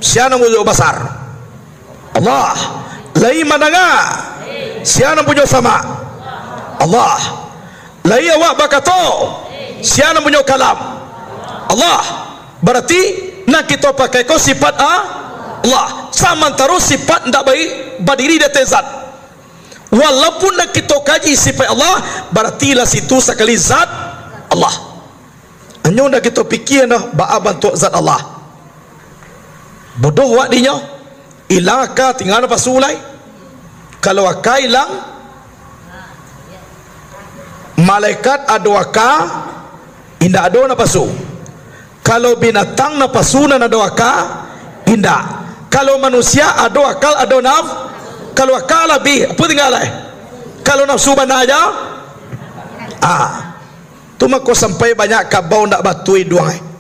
siapa punya besar? Allah. Lai mananga, siapa punya sama? Allah. Lai awak bakato, siapa punya kalam? Allah. Berarti nak kita pakai ko sifat Allah. Sama terus sifat ndak baik berdiri di atas zat. Walaupun nak kita kaji sifat Allah, berarti lah situ sekali zat Allah. Hanya nak kita fikir dah ba'a bantu zat Allah. Bodoh wak dinya. Ilaka tinggal apa sulai. Kalau akai hilang, malaikat adwaka indah ado na pasu. Kalau binatang na pasu na adwaka indah. Kalau manusia ado akal ado naf. Kalau akal lebih apa tinggal kalau nafsu mana aja tu mako sampai banyak kabau ndak batui doang